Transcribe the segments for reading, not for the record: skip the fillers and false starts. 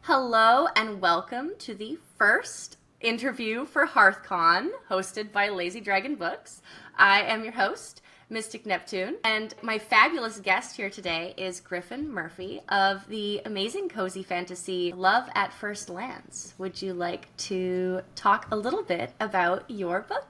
Hello and welcome to the first interview for HearthCon, hosted by Lazy Dragon Books. I am your host, Mystic Neptune, and my fabulous guest here today is Gryffin Murphy of the amazing cozy fantasy Love at First Glance. Would you like to talk a little bit about your book?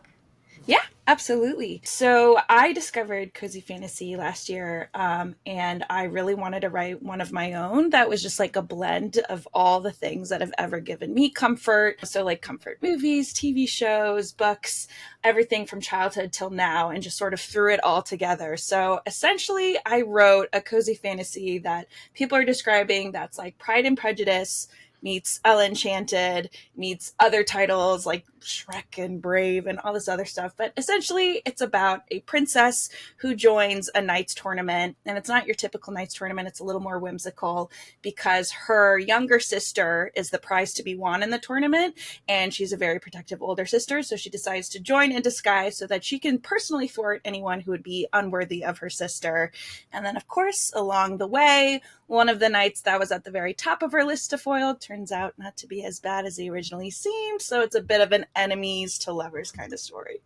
Yeah, absolutely. So I discovered cozy fantasy last year, and I really wanted to write one of my own that was just like a blend of all the things that have ever given me comfort. So, like comfort movies, TV shows, books, everything from childhood till now, and just sort of threw it all together. So, essentially, I wrote a cozy fantasy that people are describing that's like Pride and Prejudice meets Ella Enchanted, meets other titles like Shrek and Brave and all this other stuff. But essentially, it's about a princess who joins a knight's tournament. And it's not your typical knight's tournament, it's a little more whimsical because her younger sister is the prize to be won in the tournament. And she's a very protective older sister. So she decides to join in disguise so that she can personally thwart anyone who would be unworthy of her sister. And then, of course, along the way, one of the knights that was at the very top of her list to foil turns out not to be as bad as he originally seemed. So it's a bit of an enemies to lovers kind of story.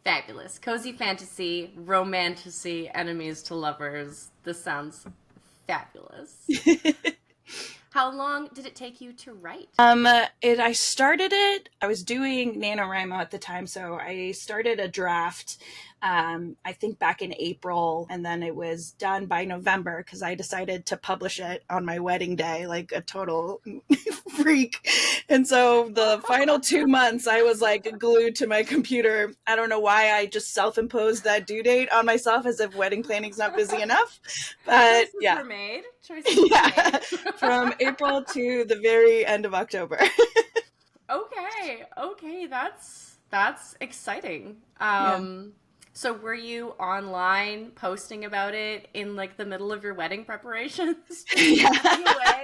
Fabulous. Cozy fantasy, romantasy, enemies to lovers. This sounds fabulous. How long did it take you to write? I started it. I was doing NaNoWriMo at the time, so I started a draft. I think back in April, and then it was done by November because I decided to publish it on my wedding day, like a total freak. And so the final 2 months, I was like glued to my computer. I don't know why I just self-imposed that due date on myself, as if wedding planning's not busy enough. But Choices yeah, were made. Choices were yeah, made. from April to the very end of October. Okay, that's exciting. Yeah. So were you online posting about it in like the middle of your wedding preparations, just Yeah. typing away?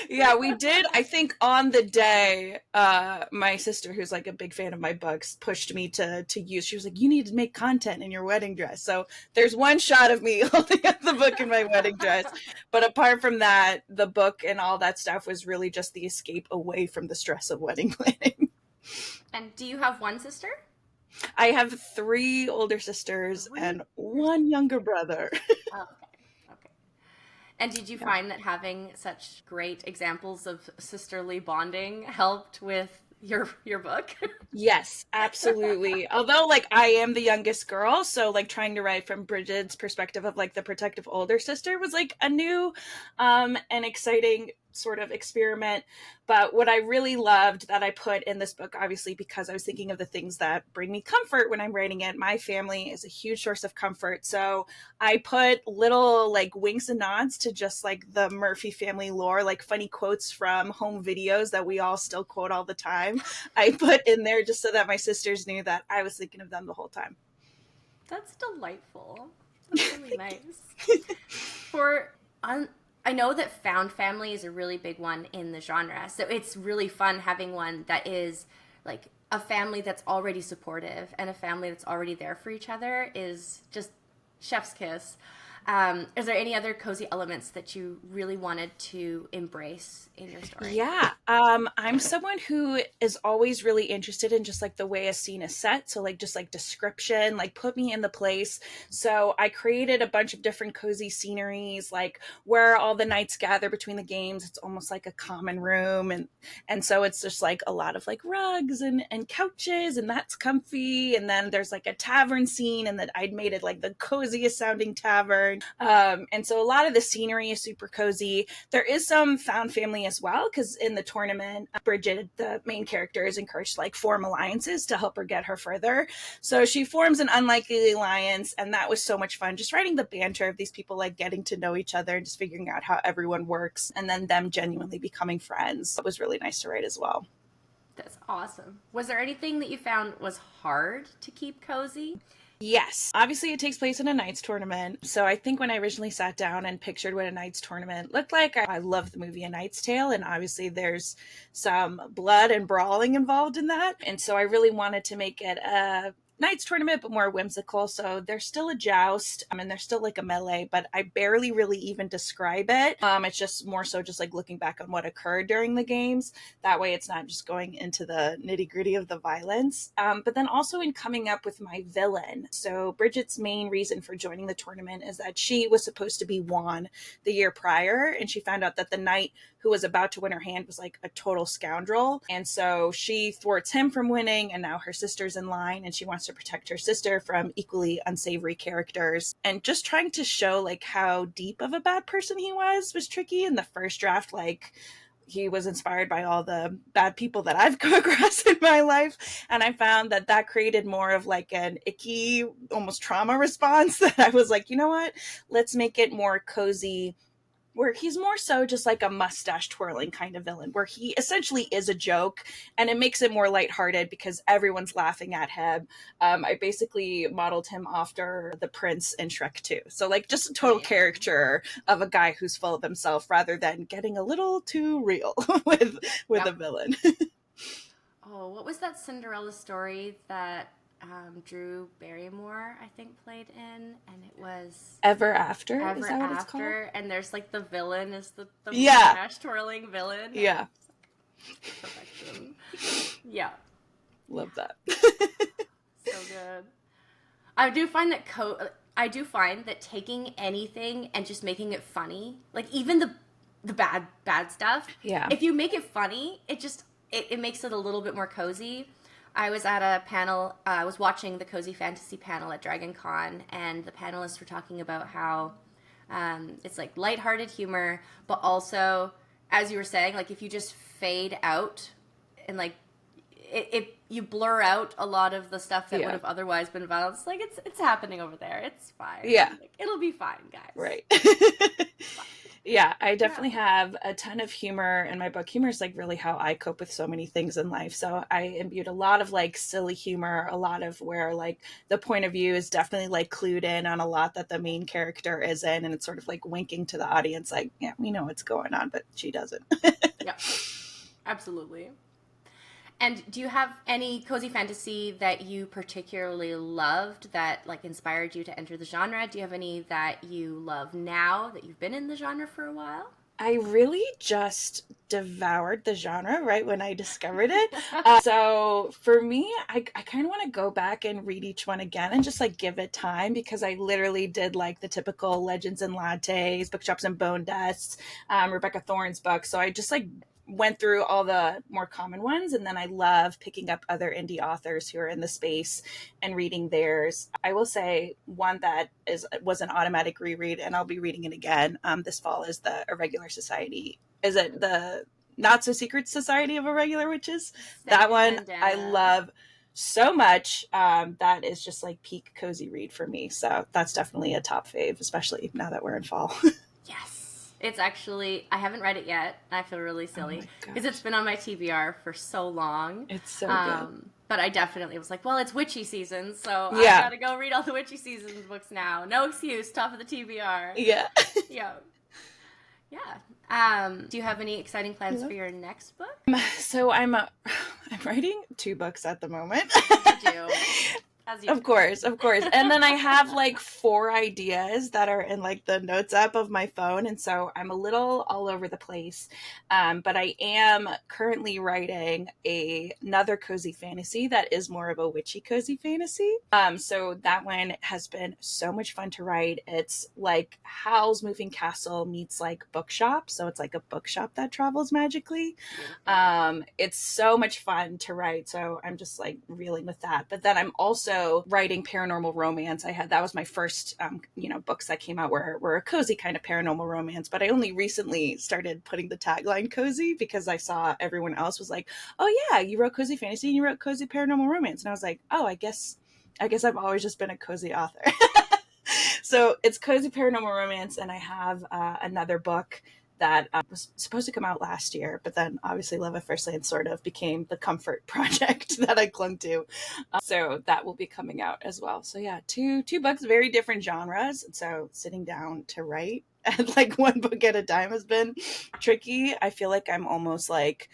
Yeah, we did. I think on the day, my sister, who's like a big fan of my books, pushed me to use. She was like, "You need to make content in your wedding dress." So there's one shot of me holding up the book in my wedding dress. But apart from that, the book and all that stuff was really just the escape away from the stress of wedding planning. And do you have one sister? I have three older sisters Three and older one younger brother. sisters. Okay. And did you Yeah. find that having such great examples of sisterly bonding helped with your book? Yes, absolutely. Although, like, I am the youngest girl, so like trying to write from Bridget's perspective of like the protective older sister was like a new and exciting sort of experiment. But what I really loved that I put in this book, obviously, because I was thinking of the things that bring me comfort when I'm writing it, my family is a huge source of comfort. So I put little like winks and nods to just like the Murphy family lore, like funny quotes from home videos that we all still quote all the time. I put in there just so that my sisters knew that I was thinking of them the whole time. That's delightful. That's really nice. For un- I know that found family is a really big one in the genre. So it's really fun having one that is like a family that's already supportive and a family that's already there for each other is just chef's kiss. Is there any other cozy elements that you really wanted to embrace in your story? Yeah, I'm someone who is always really interested in just like the way a scene is set. So, like, just like description, like put me in the place. So, I created a bunch of different cozy sceneries, like where all the knights gather between the games. It's almost like a common room, and so it's just like a lot of like rugs and couches, and that's comfy. And then there's like a tavern scene, and that I'd made it like the coziest sounding tavern. And so a lot of the scenery is super cozy. There is some found family as well, because in the tournament, Bridget, the main character, is encouraged to like form alliances to help her get her further. So she forms an unlikely alliance, and that was so much fun. Just writing the banter of these people like getting to know each other and just figuring out how everyone works, and then them genuinely becoming friends. It was really nice to write as well. That's awesome. Was there anything that you found was hard to keep cozy? Yes. Obviously, it takes place in a Knights tournament. So I think when I originally sat down and pictured what a Knights tournament looked like, I love the movie A Knight's Tale. And obviously, there's some blood and brawling involved in that. And so I really wanted to make it knights tournament, but more whimsical. So there's still a joust, and there's still like a melee, but I barely really even describe it. It's just more so just like looking back on what occurred during the games. That way it's not just going into the nitty gritty of the violence. But then also in coming up with my villain. So Bridget's main reason for joining the tournament is that she was supposed to be Juan the year prior, and she found out that the knight who was about to win her hand was like a total scoundrel. And so she thwarts him from winning, and now her sister's in line, and she wants to protect her sister from equally unsavory characters. And just trying to show like how deep of a bad person he was tricky. In the first draft, like, he was inspired by all the bad people that I've come across in my life. And I found that that created more of like an icky, almost trauma response, that I was like, you know what, let's make it more cozy, where he's more so just like a mustache twirling kind of villain, where he essentially is a joke, and it makes it more lighthearted because everyone's laughing at him. I basically modeled him after the prince in Shrek 2. So like just a total caricature of a guy who's full of himself, rather than getting a little too real with a villain. Oh, what was that Cinderella story that Drew Barrymore, I think, played in? And it was Ever After? Ever Is that what After, it's called? and there's like the villain is the Yeah. mustache twirling villain. Yeah. Perfection. Yeah. Love that. So good. I do find that taking anything and just making it funny, like even the bad stuff. Yeah. If you make it funny, it makes it a little bit more cozy. I was at a panel, I was watching the Cozy Fantasy panel at Dragon Con, and the panelists were talking about how it's like lighthearted humor, but also, as you were saying, like if you just fade out and like you blur out a lot of the stuff that would have otherwise been violence, like it's happening over there. It's fine. Yeah. Like, it'll be fine, guys. Right. Yeah, I definitely have a ton of humor in my book. Humor is like really how I cope with so many things in life. So I imbued a lot of like silly humor, a lot of where like the point of view is definitely like clued in on a lot that the main character is in, and it's sort of like winking to the audience like, yeah, we know what's going on, but she doesn't. Yeah, absolutely. And do you have any cozy fantasy that you particularly loved that like inspired you to enter the genre? Do you have any that you love now that you've been in the genre for a while? I really just devoured the genre right when I discovered it. So for me, I kind of want to go back and read each one again and just like give it time, because I literally did like the typical Legends and Lattes, Bookshops and Bone Dusts, Rebecca Thorne's book. So I just like went through all the more common ones, and then I love picking up other indie authors who are in the space and reading theirs. I will say one that was an automatic reread, and I'll be reading it again this fall, is the Irregular Society. Is it the Not So Secret Society of Irregular Witches? That one I love so much. That is just like peak cozy read for me. So that's definitely a top fave, especially now that we're in fall. Yes. It's actually, I haven't read it yet. I feel really silly because it's been on my TBR for so long. It's so good. But I definitely was like, well, it's witchy season, so I gotta go read all the witchy seasons books now. No excuse, top of the TBR. Yeah. Yeah. Do you have any exciting plans for your next book? So I'm writing 2 books at the moment. You do. Of course. And then I have like 4 ideas that are in like the notes app of my phone. And so I'm a little all over the place. But I am currently writing another cozy fantasy that is more of a witchy cozy fantasy. So that one has been so much fun to write. It's like Howl's Moving Castle meets like bookshop. So it's like a bookshop that travels magically. It's so much fun to write. So I'm just like reeling with that. But then I'm also writing paranormal romance. That was my first, books that came out were a cozy kind of paranormal romance. But I only recently started putting the tagline cozy because I saw everyone else was like, "Oh yeah, you wrote cozy fantasy and you wrote cozy paranormal romance," and I was like, "Oh, I guess I've always just been a cozy author." So it's cozy paranormal romance, and I have another book that was supposed to come out last year, but then obviously Love at First Glance sort of became the comfort project that I clung to. So that will be coming out as well. So yeah, two books, very different genres. So sitting down to write and like one book at a time has been tricky. I feel like I'm almost like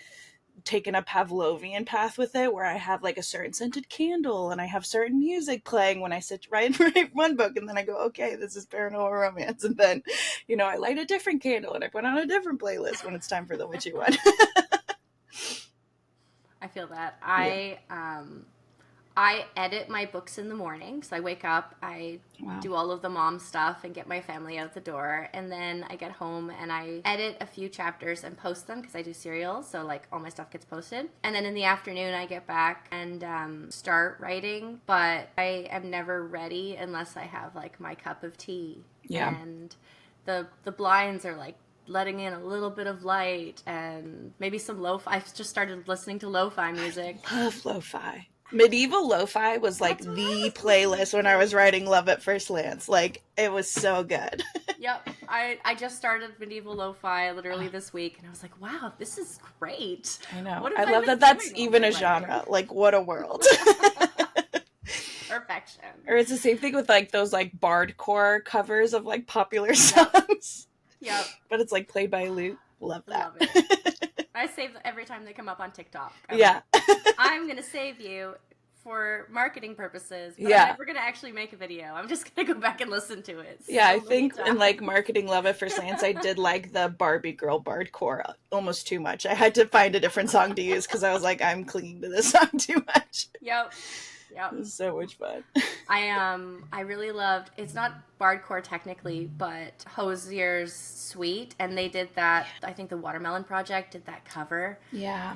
taken a Pavlovian path with it, where I have like a certain scented candle and I have certain music playing when I sit to write one book, and then I go, okay, this is paranormal romance, and then, you know, I light a different candle and I put on a different playlist when it's time for the witchy one. I feel that. Yeah. I edit my books in the morning. So I wake up, I Wow. do all of the mom stuff and get my family out the door. And then I get home and I edit a few chapters and post them because I do serials. So like all my stuff gets posted. And then in the afternoon, I get back and start writing. But I am never ready unless I have like my cup of tea. Yeah. And the blinds are like letting in a little bit of light and maybe some lo-fi. I've just started listening to lo-fi music. Love lo-fi. Medieval lo-fi was like the playlist when I was writing Love at First Glance. Like, it was so good. Yep. I just started medieval lo-fi literally this week, and I was like, wow, this is great. I know. What have I love been that that's doing all even my a life? genre. Like, what a world. Perfection. Or it's the same thing with like those like bardcore covers of like popular songs. Yep. But it's like played by a lute. Love that. Love it. I save every time they come up on TikTok. Yeah. I'm going to save you for marketing purposes, but Yeah. I'm never going to actually make a video. I'm just going to go back and listen to it. Yeah, I so think many in times. like marketing Love at First Glance, I did like the Barbie girl bardcore almost too much. I had to find a different song to use because I was like, I'm clinging to this song too much. Yep. It was so much fun. I really loved, it's not bardcore technically, but Hosier's Sweet, and they did that, I think the Watermelon Project did that cover. Yeah.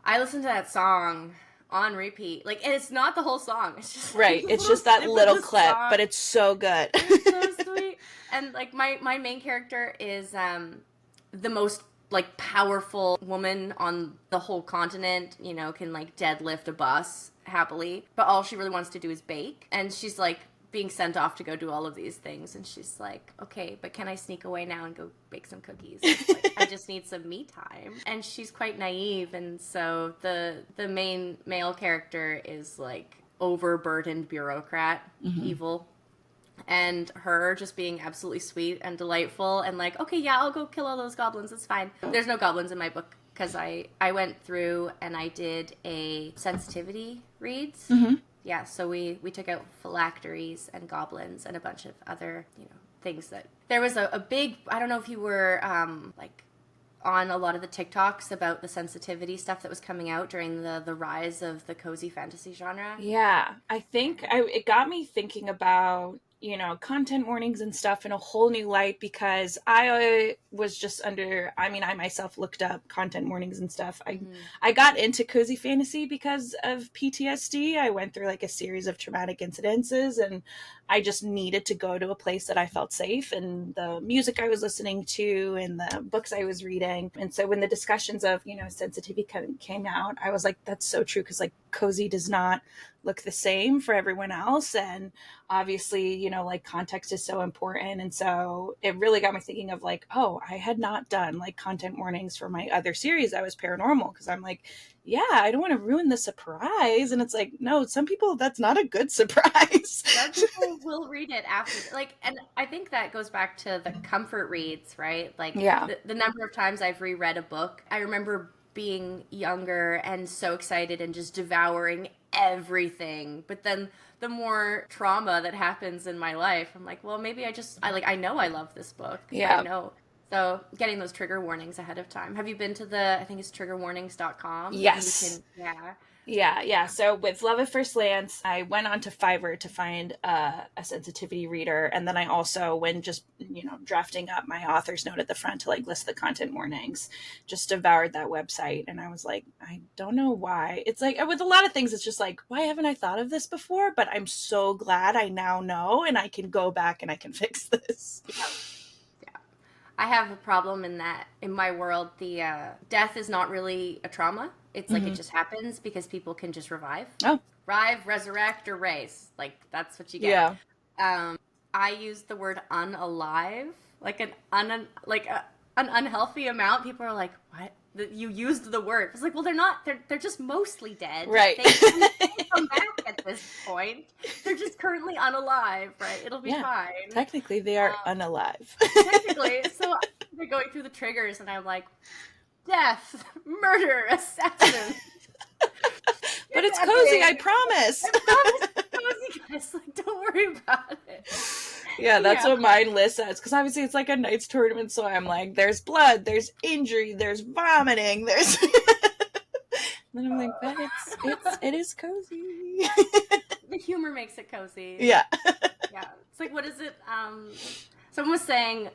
I listened to that song on repeat. Like, and it's not the whole song. It's just Right. It's just that little clip, song. but it's so good. It's so sweet. And like my main character is the most like powerful woman on the whole continent, you know, can like deadlift a bus happily, but all she really wants to do is bake. And she's like being sent off to go do all of these things, and she's like, okay, but can I sneak away now and go bake some cookies? Like, I just need some me time. And she's quite naive, and so the main male character is like overburdened bureaucrat, evil, and her just being absolutely sweet and delightful and like, okay, yeah, I'll go kill all those goblins, it's fine. There's no goblins in my book because I went through and I did a sensitivity reads. Yeah, so we took out phylacteries and goblins and a bunch of other, you know, things that... There was a big... I don't know if you were, like, on a lot of the TikToks about the sensitivity stuff that was coming out during the rise of the cozy fantasy genre. Yeah, I think it got me thinking about, you know, content warnings and stuff in a whole new light, because I was just I myself looked up content warnings and stuff. I got into cozy fantasy because of PTSD. I went through like a series of traumatic incidences, and I just needed to go to a place that I felt safe, and the music I was listening to and the books I was reading. And so when the discussions of, you know, sensitivity came out, I was like, that's so true, because like cozy does not look the same for everyone else. And obviously, you know, like context is so important. And so it really got me thinking of like, oh, I had not done like content warnings for my other series that was paranormal, because I'm like, yeah, I don't want to ruin the surprise. And it's like, no, some people, that's not a good surprise. Some people will read it after, like, and I think that goes back to the comfort reads, right? Like, yeah, the number of times I've reread a book, I remember being younger and so excited and just devouring everything. But then the more trauma that happens in my life, I'm like, well, maybe I know I love this book. Yeah. I know. So getting those trigger warnings ahead of time. Have you been to I think it's triggerwarnings.com? Yes. Yeah. Yeah. So with Love at First Glance, I went on to Fiverr to find a sensitivity reader. And then I also, when just, you know, drafting up my author's note at the front to like list the content warnings, just devoured that website. And I was like, I don't know why. It's like with a lot of things, it's just like, why haven't I thought of this before? But I'm so glad I now know, and I can go back and I can fix this. Yeah. I have a problem in that in my world, the death is not really a trauma. It's like it just happens because people can just revive. Oh. Resurrect, or raise. Like, that's what you get. Yeah. I use the word unalive, like an unhealthy amount. People are like, what? You used the word. It's like, well, they're not. They're just mostly dead. Right. They can come back at this point. They're just currently unalive, right? It'll be fine. Technically, they are unalive. Technically. So they're going through the triggers, and I'm like, death, murder, assassin. But it's cozy, I promise. I promise it's cozy, guys. Like, don't worry about it. Yeah, that's what mine list says. Because obviously it's like a knight's tournament, so I'm like, there's blood, there's injury, there's vomiting, there's. And then I'm like, but it is cozy. The humor makes it cozy. Yeah. Yeah. It's like, what is it? Someone was saying,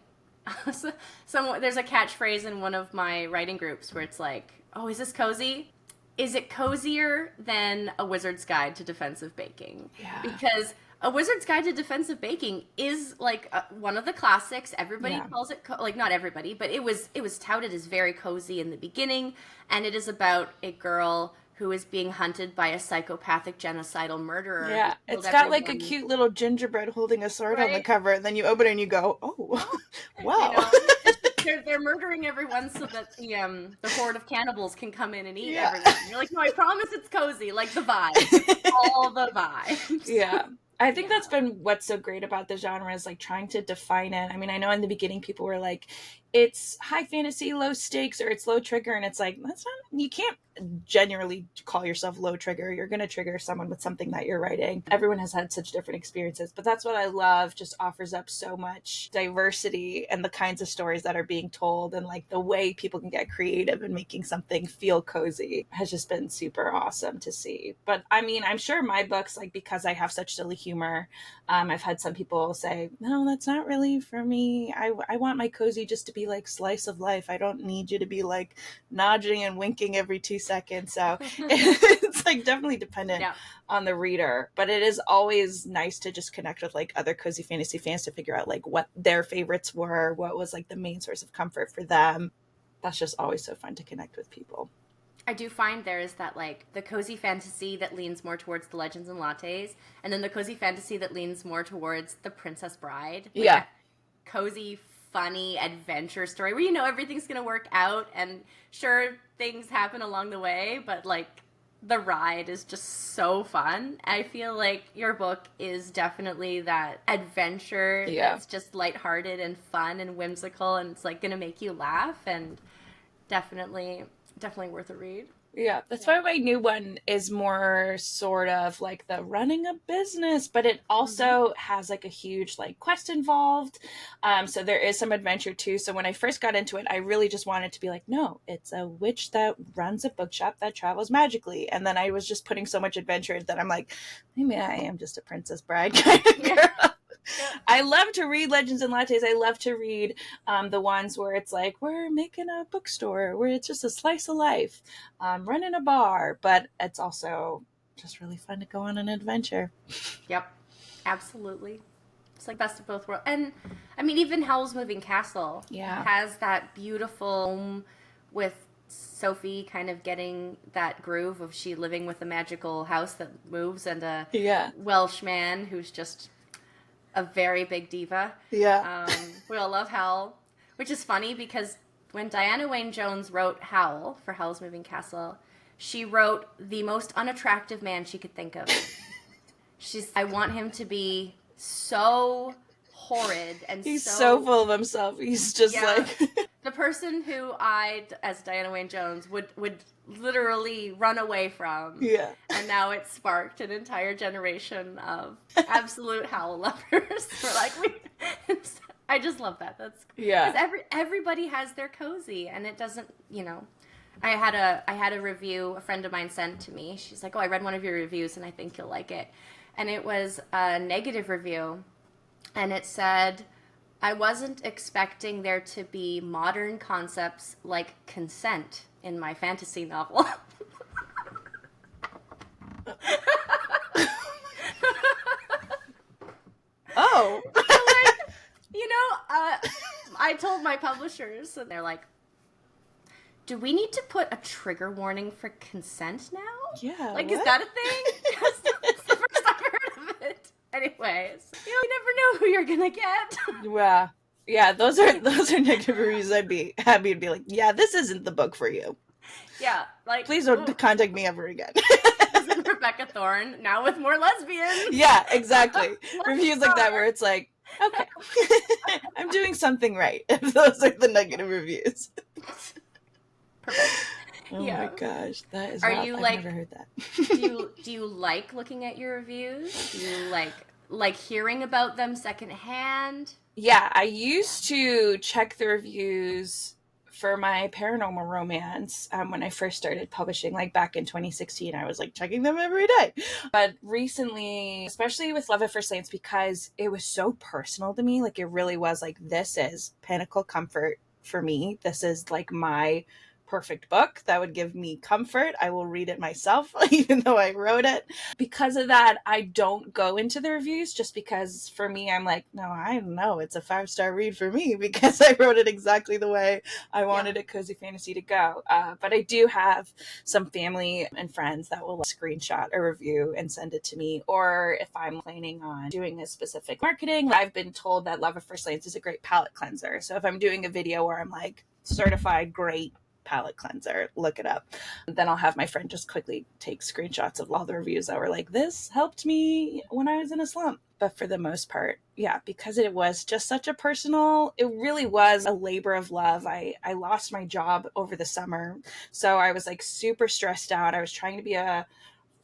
there's a catchphrase in one of my writing groups where it's like, oh, is this cozy? Is it cozier than A Wizard's Guide to Defensive Baking? Yeah. Because A Wizard's Guide to Defensive Baking is like one of the classics. Everybody calls it, like not everybody, but it was touted as very cozy in the beginning. And it is about a girl who is being hunted by a psychopathic genocidal murderer. Yeah, it's got like a cute little gingerbread holding a sword on the cover, and then you open it and you go, oh, wow. They're murdering everyone so that the horde of cannibals can come in and eat everyone. You're like, no, I promise it's cozy, like the vibes. All the vibes. Yeah. I think that's been what's so great about the genre is like trying to define it. I mean, I know in the beginning people were like, it's high fantasy, low stakes, or it's low trigger. And it's like, that's not, you can't genuinely call yourself low trigger. You're going to trigger someone with something that you're writing. Everyone has had such different experiences, but that's what I love. Just offers up so much diversity and the kinds of stories that are being told, and like the way people can get creative and making something feel cozy has just been super awesome to see. But I mean, I'm sure my books, like, because I have such silly humor, I've had some people say, no, that's not really for me. I want my cozy just to be like slice of life. I don't need you to be like nodding and winking every 2 seconds. So it's like definitely dependent on the reader, but it is always nice to just connect with like other cozy fantasy fans to figure out like what their favorites were, what was like the main source of comfort for them. That's just always so fun to connect with people. I do find there is that like the cozy fantasy that leans more towards the legends and lattes, and then the cozy fantasy that leans more towards the Princess Bride. Like that cozy, funny adventure story where you know everything's gonna work out, and sure things happen along the way, but like the ride is just so fun. I feel like your book is definitely that adventure that's just lighthearted and fun and whimsical, and it's like gonna make you laugh, and definitely worth a read. Yeah, that's why my new one is more sort of like the running a business, but it also has like a huge like quest involved. So there is some adventure too. So when I first got into it, I really just wanted to be like, no, it's a witch that runs a bookshop that travels magically. And then I was just putting so much adventure that I'm like, maybe I am just a Princess Bride kind of girl. I love to read Legends and Lattes. I love to read the ones where it's like, we're making a bookstore, where it's just a slice of life, running a bar, but it's also just really fun to go on an adventure. Yep, absolutely. It's like best of both worlds. And I mean, even Howl's Moving Castle has that beautiful home with Sophie kind of getting that groove of she living with a magical house that moves, and a Welsh man who's just a very big diva. Yeah. We all love Howl, which is funny because when Diana Wynne Jones wrote Howl for Howl's Moving Castle, she wrote the most unattractive man she could think of. I want him to be so horrid and he's so full of himself. He's just like the person who I, as Diana Wynne Jones, would literally run away from. Yeah. And now it's sparked an entire generation of absolute Howl lovers. We're like, I just love that. That's because everybody has their cozy, and it doesn't, you know. I had a review a friend of mine sent to me. She's like, oh, I read one of your reviews and I think you'll like it. And it was a negative review, and it said, I wasn't expecting there to be modern concepts like consent in my fantasy novel. Oh. Like, you know, I told my publishers, and they're like, do we need to put a trigger warning for consent now? Yeah. Like, is that a thing? It's the first I've heard of it. Anyways, you never know who you're gonna get. Yeah, those are negative reviews. I'd be happy to be like, yeah, this isn't the book for you. Yeah, like, please don't contact me ever again. Isn't Rebecca Thorne now with more lesbians? Yeah, exactly. Reviews like that where it's like, okay, I'm doing something right. If those are the negative reviews. Perfect. Oh my Yeah. gosh, that is Are wild. you I've like never heard that. do you like looking at your reviews? Do you like hearing about them secondhand? Yeah, I Yeah. used to check the reviews for my paranormal romance when I first started publishing, like back in 2016. I was like checking them every day. But recently, especially with Love at First Glance, because it was so personal to me, like it really was like, this is pinnacle comfort for me. This is like my perfect book that would give me comfort. I will read it myself, even though I wrote it. Because of that, I don't go into the reviews just because for me, I'm like, no, I know it's a 5-star read for me because I wrote it exactly the way I Yeah. wanted a cozy fantasy to go. But I do have some family and friends that will screenshot a review and send it to me. Or if I'm planning on doing a specific marketing, I've been told that Love at First Glance is a great palette cleanser. So if I'm doing a video where I'm like, certified great palette cleanser, look it up, then I'll have my friend just quickly take screenshots of all the reviews that were like, this helped me when I was in a slump. But for the most part, yeah, because it was just such a personal, it really was a labor of love. I lost my job over the summer, so I was like super stressed out. I was trying to be a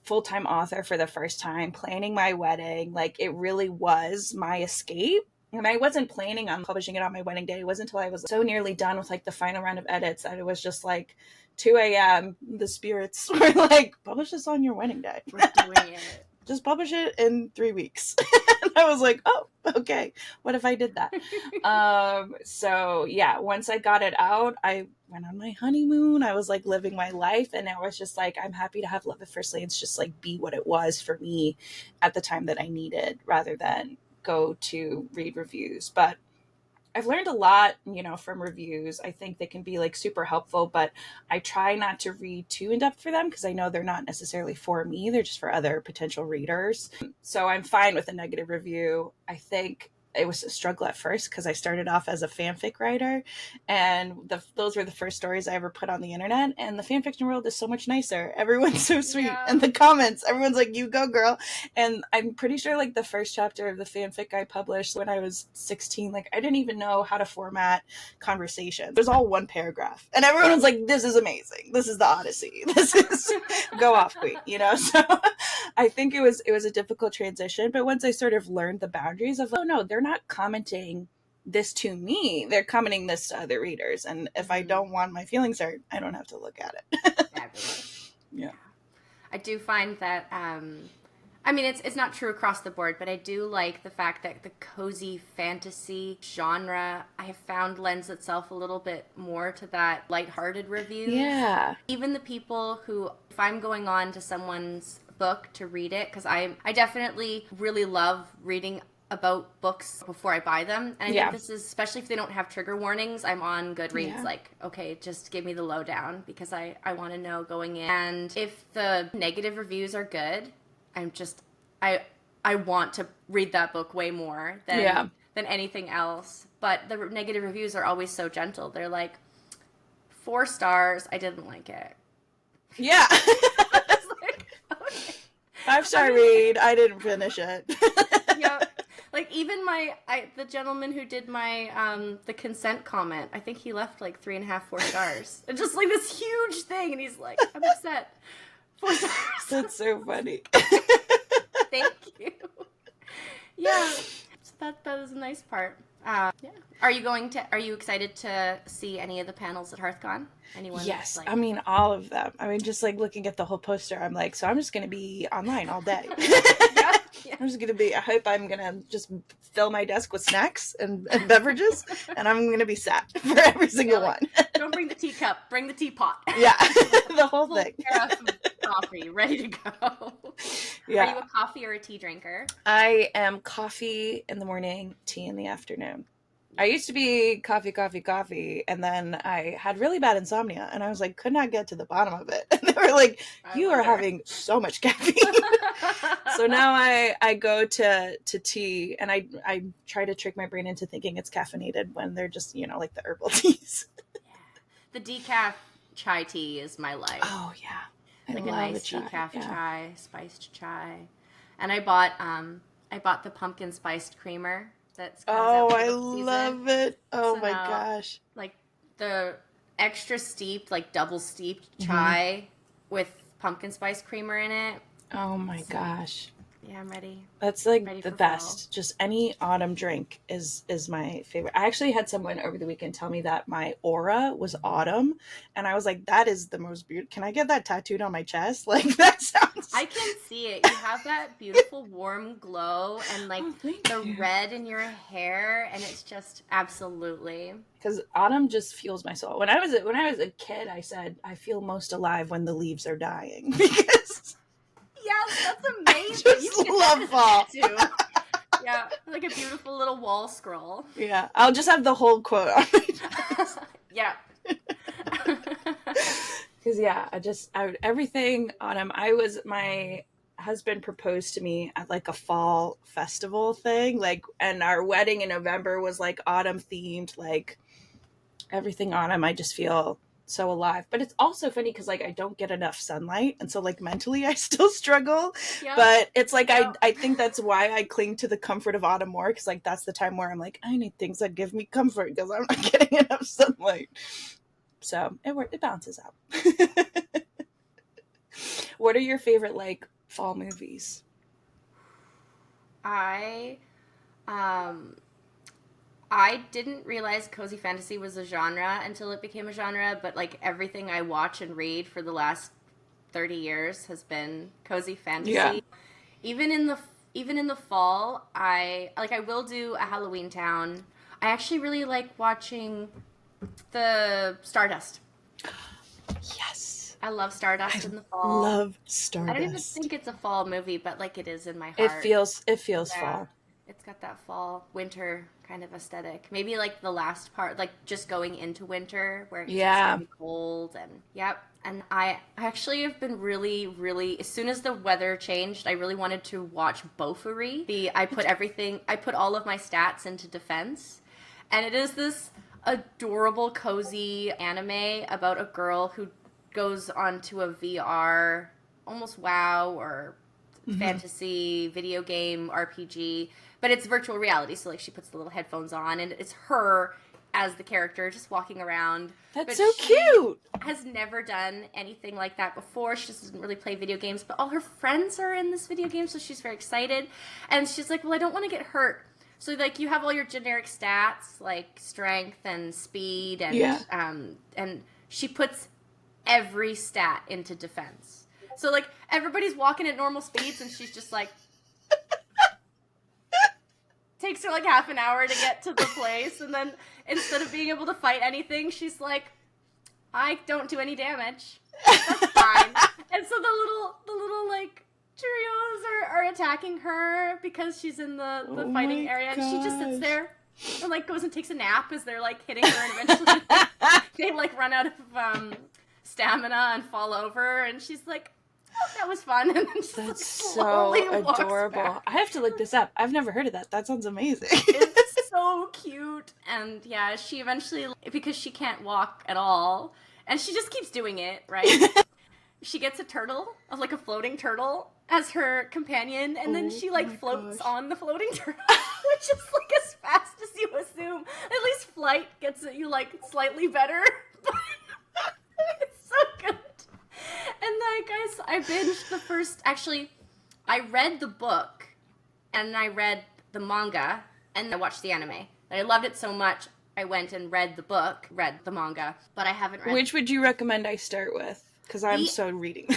full-time author for the first time, planning my wedding. Like it really was my escape. And I wasn't planning on publishing it on my wedding day. It wasn't until I was so nearly done with like the final round of edits that it was just like 2 a.m. The spirits were like, publish this on your wedding day. We're doing it. Just publish it in 3 weeks. And I was like, oh, okay. What if I did that? So yeah, once I got it out, I went on my honeymoon. I was like living my life. And I was just like, I'm happy to have Love at First Glance just like be what it was for me at the time that I needed rather than go to read reviews. But I've learned a lot, from reviews. I think they can be like super helpful, but I try not to read too in depth for them because I know they're not necessarily for me. They're just for other potential readers. So I'm fine with a negative review. I think it was a struggle at first because I started off as a fanfic writer, and those were the first stories I ever put on the internet. And the fanfiction world is so much nicer. Everyone's so sweet, Yeah. and the comments, everyone's like, "You go, girl." And I'm pretty sure like the first chapter of the fanfic I published when I was 16, like I didn't even know how to format conversation. It was all one paragraph, and everyone was like, "This is amazing. This is the Odyssey. This is go off, queen." So I think it was a difficult transition, but once I sort of learned the boundaries of, oh no, they're not commenting this to me, they're commenting this to other readers, and if I don't want my feelings hurt, I don't have to look at it. Fabulous. Yeah. I do find that I mean it's not true across the board, but I do like the fact that the cozy fantasy genre I have found lends itself a little bit more to that lighthearted reviews. Yeah. Even the people who, if I'm going on to someone's book to read it, because I definitely really love reading about books before I buy them. And I think this is, especially if they don't have trigger warnings, I'm on Goodreads, like, okay, just give me the lowdown because I want to know going in. And if the negative reviews are good, I'm just, I want to read that book way more than anything else. But the negative reviews are always so gentle. They're like, 4 stars, I didn't like it. Yeah. It's like, okay. 5-star read, I didn't finish it. Yep. Like even the gentleman who did my the consent comment, I think he left like 3.5, 4 stars. It's just like this huge thing, and he's like, I'm upset. 4 stars. That's so funny. Thank you. Yeah. So that is a nice part. Yeah. Are you excited to see any of the panels at HearthCon? Anyone? Yes. Like... I mean, all of them. I mean, just like looking at the whole poster, I'm like, so I'm just going to be online all day. Yeah. I'm just going to be, I hope I'm going to just fill my desk with snacks and beverages, and I'm going to be set for every single one. Don't bring the teacup, bring the teapot. Yeah. The whole thing. Coffee, ready to go. Yeah. Are you a coffee or a tea drinker? I am coffee in the morning, tea in the afternoon. I used to be coffee, and then I had really bad insomnia, and I was like, could not get to the bottom of it. And they were like, you are having so much caffeine. So now I go to tea, and I try to trick my brain into thinking it's caffeinated when they're just, like the herbal teas. Yeah. The decaf chai tea is my life. Oh, yeah. I like love a nice decaf chai, spiced chai. And I bought the pumpkin spiced creamer. That's I love it. Oh so my gosh. Like the extra steeped, like double steeped chai with pumpkin spice creamer in it. Oh my gosh. Yeah, I'm ready. That's like Ready the for best. fall. Just any autumn drink is my favorite. I actually had someone over the weekend tell me that my aura was autumn, and I was like, that is the most beautiful. Can I get that tattooed on my chest? Like that sounds. I can see it. You have that beautiful warm glow and like Oh, thank the you. red in your hair, and it's just absolutely. Because autumn just fuels my soul. When I was a kid, I said I feel most alive when the leaves are dying because Yes, that's I amazing. You just can love get fall. that as a tattoo. Yeah, like a beautiful little wall scroll. Yeah, I'll just have the whole quote on my chest. Yeah. Because yeah, everything autumn. My husband proposed to me at like a fall festival thing, like, and our wedding in November was like autumn themed, like everything autumn. I just feel so alive. But it's also funny because like I don't get enough sunlight, and so like mentally I still struggle. Yep. But it's like Yep. I think that's why I cling to the comfort of autumn more, because like that's the time where I'm like, I need things that give me comfort because I'm not getting enough sunlight. So it balances out. What are your favorite like fall movies? I um I didn't realize cozy fantasy was a genre until it became a genre, but like everything I watch and read for the last 30 years has been cozy fantasy. Yeah. Even in the even in the fall, I will do a Halloween Town. I actually really like watching the Stardust. Yes. I love Stardust I in the fall. love I don't even Stardust. think it's a fall movie, but like it is in my It heart. feels Yeah. fall. It's got that fall, winter kind of aesthetic. Maybe like the last part, like just going into winter where it's Yeah. gonna be cold and yep. And I actually have been really, really as soon as the weather changed, I really wanted to watch Bofuri. I put all of my stats into defense. And it is this adorable, cozy anime about a girl who goes onto a VR, almost WoW or fantasy video game RPG, but it's virtual reality. So like she puts the little headphones on, and it's her as the character just walking around. That's But so she cute. has never done anything like that before. She just doesn't really play video games, but all her friends are in this video game, so she's very excited. And she's like, "Well, I don't want to get hurt." So like you have all your generic stats like strength and speed and she puts every stat into defense. So like everybody's walking at normal speeds and she's just like takes her like half an hour to get to the place, and then instead of being able to fight anything, she's like, I don't do any damage. That's fine. And so the little like Cheerios are attacking her because she's in the fighting area, and she just sits there and like goes and takes a nap as they're like hitting her, and eventually they like run out of stamina and fall over, and she's like, oh, that was fun. And then just That's like, so slowly walks adorable. back. I have to look this up. I've never heard of that. That sounds amazing. It's so cute. And yeah, she eventually, because she can't walk at all, and she just keeps doing it, right? She gets a turtle, like a floating turtle, as her companion, and then she like floats on the floating turtle, which is like as fast as you assume. At least flight gets you like slightly better. It's so good. And like I binged the first. Actually, I read the book, and I read the manga, and I watched the anime. And I loved it so much, I went and read the book, read the manga, but I haven't read. Which would you recommend I start with? Because I'm so reading.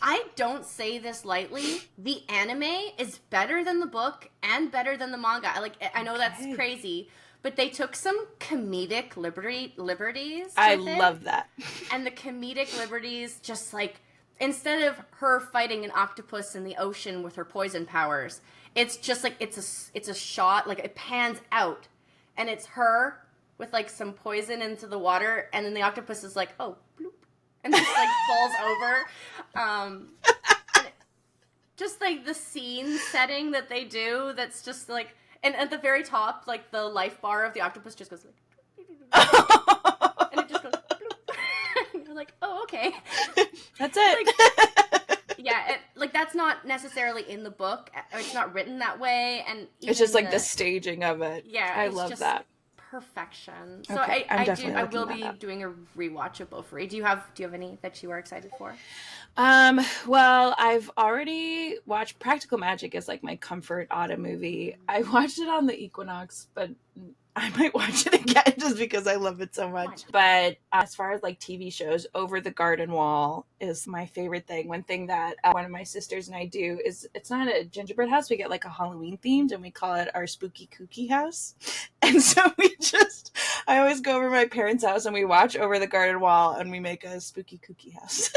I don't say this lightly. The anime is better than the book and better than the manga. I know that's crazy, but they took some comedic liberties. I love that. And the comedic liberties, just like, instead of her fighting an octopus in the ocean with her poison powers, it's just like it's a shot, like it pans out, and it's her with like some poison into the water, and then the octopus is like, oh, bloop, and just like falls over. And just like the scene setting that they do, that's just like, and at the very top, like the life bar of the octopus just goes like, and it just goes, bloop. And you're like, oh, okay. That's it. Like, yeah, like that's not necessarily in the book. It's not written that way, and it's just like the staging of it. Yeah, I it's love just that. perfection. So Okay, I'm definitely I looking will that be up. doing a rewatch of both for you. Do you have any that you are excited for? Well, I've already watched Practical Magic as like my comfort autumn movie. I watched it on the equinox, but I might watch it again just because I love it so much. But as far as like TV shows, Over the Garden Wall is my favorite thing. One thing that one of my sisters and I do is it's not a gingerbread house. We get like a Halloween themed and we call it our spooky kooky house. And so I always go over to my parents' house and we watch Over the Garden Wall and we make a spooky kooky house.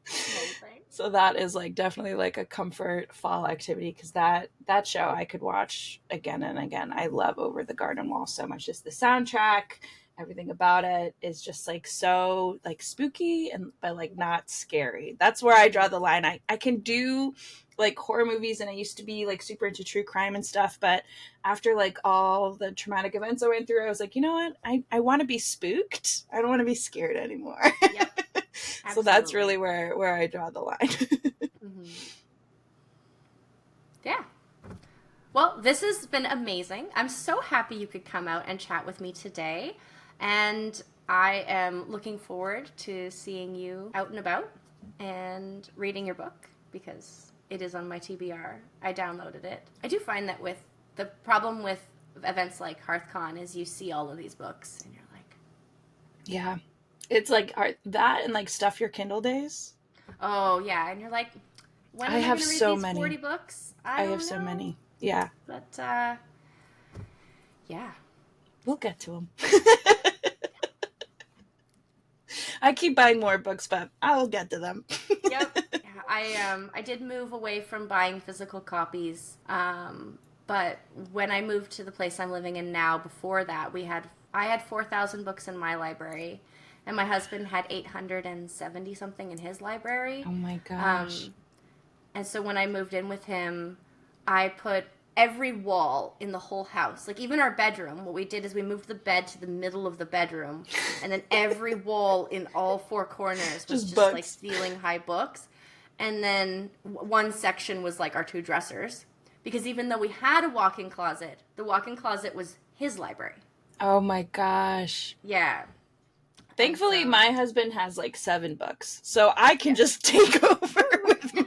Amazing. So that is like definitely like a comfort fall activity because that show I could watch again and again. I love Over the Garden Wall so much. Just the soundtrack, everything about it is just like so like spooky and but like not scary. That's where I draw the line. I can do like horror movies and I used to be like super into true crime and stuff, but after like all the traumatic events I went through, I was like, you know what? I want to be spooked. I don't want to be scared anymore. Yep. So that's really where I draw the line. Mm-hmm. Yeah. Well, this has been amazing. I'm so happy you could come out and chat with me today. And I am looking forward to seeing you out and about and reading your book because it is on my TBR. I downloaded it. I do find that with the problem with events like HearthCon is you see all of these books and you're like, yeah. It's like that and like Stuff Your Kindle days. oh, yeah. And you're like, when am I I have going to read so these many 40 books? I don't have so know. many. Yeah. But, yeah. We'll get to them. I keep buying more books, but I'll get to them. Yep. I did move away from buying physical copies. But when I moved to the place I'm living in now, before that, I had 4,000 books in my library, and my husband had 870 something in his library. Oh my gosh. And so when I moved in with him, I put every wall in the whole house, like even our bedroom, what we did is we moved the bed to the middle of the bedroom, and then every wall in all four corners was just like ceiling high books. And then one section was like our two dressers, because even though we had a walk-in closet, the walk-in closet was his library. Oh my gosh. Yeah. Thankfully, my husband has like 7 books, so I can just take over with mine.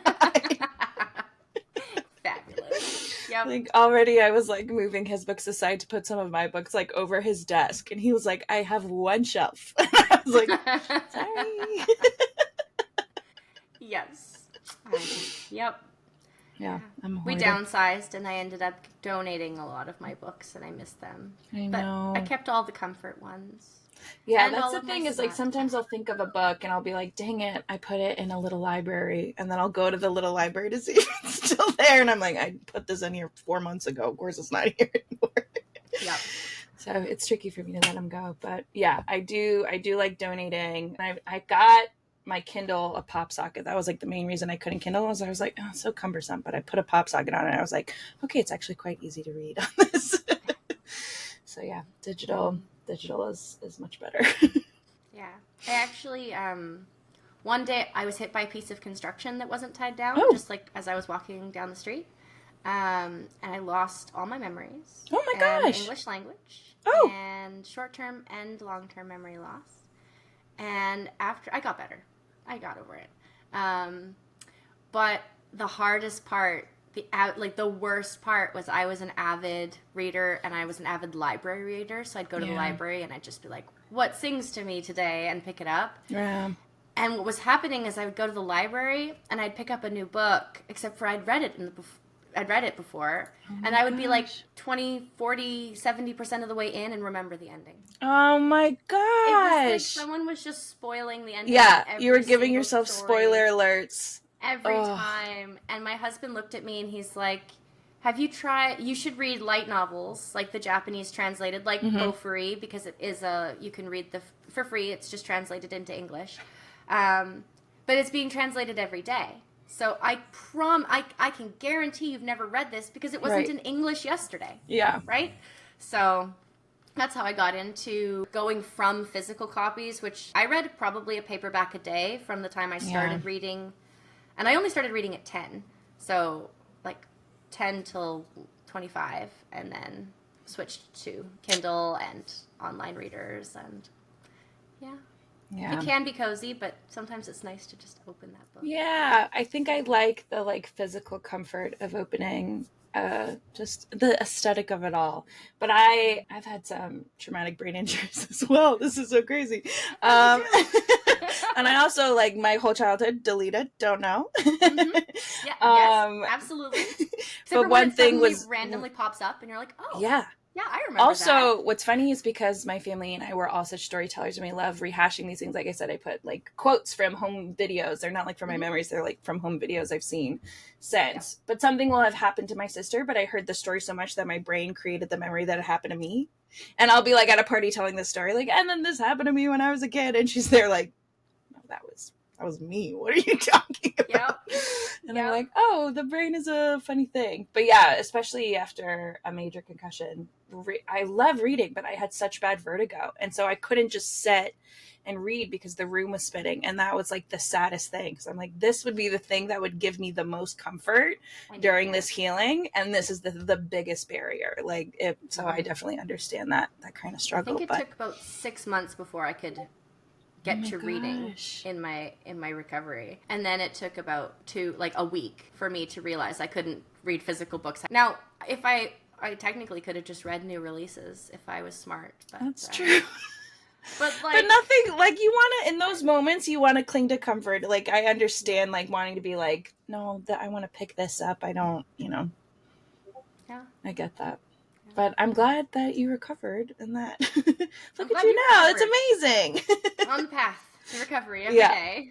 Fabulous. Yep. Like already I was like moving his books aside to put some of my books like over his desk, and he was like, I have one shelf. I was like, sorry. Yes. Yep. Yeah, we downsized, and I ended up donating a lot of my books, and I miss them. I know. But I kept all the comfort ones. Yeah, that's the thing is like sometimes I'll think of a book and I'll be like, dang it, I put it in a little library, and then I'll go to the little library to see if it's still there, and I'm like, I put this in here 4 months ago. Of course it's not here anymore. Yep. So it's tricky for me to let them go. But yeah, I do like donating. I got my Kindle a pop socket. That was like the main reason I couldn't Kindle. I was like, oh, it's so cumbersome. But I put a pop socket on it, and I was like, okay, it's actually quite easy to read on this. So yeah, digital is much better. Yeah. I actually one day I was hit by a piece of construction that wasn't tied down, just like as I was walking down the street. And I lost all my memories. Oh my gosh. English language. Oh. And short-term and long-term memory loss. And after I got better. I got over it. But the hardest part, the worst part was I was an avid reader and I was an avid library reader. So I'd go to the library and I'd just be like, what sings to me today, and pick it up. Yeah. And what was happening is I would go to the library and I'd pick up a new book, except for I'd read it before, and I would be like 20, 40, 70% of the way in and remember the ending. Oh my gosh. It was like someone was just spoiling the ending. Yeah, you were giving yourself spoiler alerts. Every time. And my husband looked at me and he's like, you should read light novels, like the Japanese translated, like Bofuri, because it is you can read for free, it's just translated into English. But it's being translated every day. So I can guarantee you've never read this because it wasn't in English yesterday. Yeah. Right? So that's how I got into going from physical copies, which I read probably a paperback a day from the time I started reading. And I only started reading at 10. So like 10 till 25. And then switched to Kindle and online readers, and yeah. it can be cozy, but sometimes it's nice to just open that book. Yeah, I think I like the like physical comfort of opening, just the aesthetic of it all. But I've had some traumatic brain injuries as well. This is so crazy. And I also like my whole childhood deleted. Don't know. Mm-hmm. Yeah. Yes. Absolutely. Except but one thing was randomly pops up, and you're like, oh. Yeah. Yeah, I remember also, that. what's funny is because my family and I were all such storytellers and we love rehashing these things. Like I said, I put like quotes from home videos. They're not like from my memories. They're like from home videos I've seen since. Yeah. But something will have happened to my sister, but I heard the story so much that my brain created the memory that it happened to me. And I'll be like at a party telling this story, like, and then this happened to me when I was a kid. And she's there like, no, that was me. What are you talking about? Yep. And I'm like, oh, the brain is a funny thing. But yeah, especially after a major concussion, I love reading, but I had such bad vertigo. And so I couldn't just sit and read because the room was spinning. And that was like the saddest thing. Because I'm like, this would be the thing that would give me the most comfort during this healing. And this is the biggest barrier. So I definitely understand that kind of struggle. I think it took about 6 months before I could get to reading in my recovery, and then it took about a week for me to realize I couldn't read physical books. Now, if I technically could have just read new releases if I was smart. But, that's true. But nothing like you want to in those moments. You want to cling to comfort. Like I understand, like wanting to be like, no, that I want to pick this up. I don't, Yeah, I get that. But I'm glad that you recovered and that look at you now. It's amazing. On the path to recovery every day.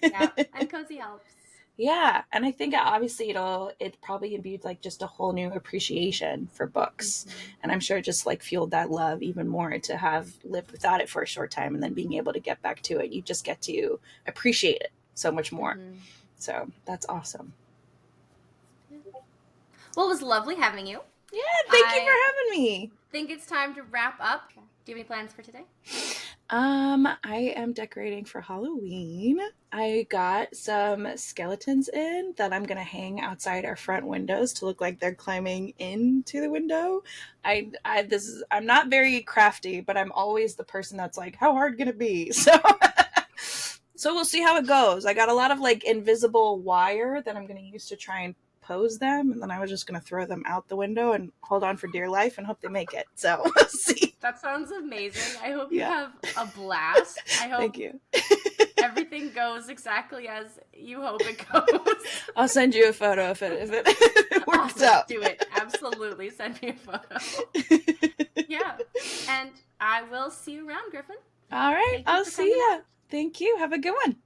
Yeah. And cozy helps. Yeah. And I think obviously it probably imbued like just a whole new appreciation for books. Mm-hmm. And I'm sure it just like fueled that love even more to have lived without it for a short time and then being able to get back to it. You just get to appreciate it so much more. Mm-hmm. So that's awesome. Well, it was lovely having you. Yeah, thank you for having me. I think it's time to wrap up. Do you have any plans for today? I am decorating for Halloween. I got some skeletons in that I'm going to hang outside our front windows to look like they're climbing into the window. I'm not very crafty, but I'm always the person that's like, how hard can it be? So we'll see how it goes. I got a lot of like invisible wire that I'm going to use to try and pose them, and then I was just going to throw them out the window and hold on for dear life and hope they make it. So we'll see. That sounds amazing. I hope you have a blast. I hope Thank you. Everything goes exactly as you hope it goes. I'll send you a photo if it works out. Do it. Absolutely. Send me a photo. Yeah. And I will see you around, Gryffin. All right. I'll see you. Thank you. Have a good one.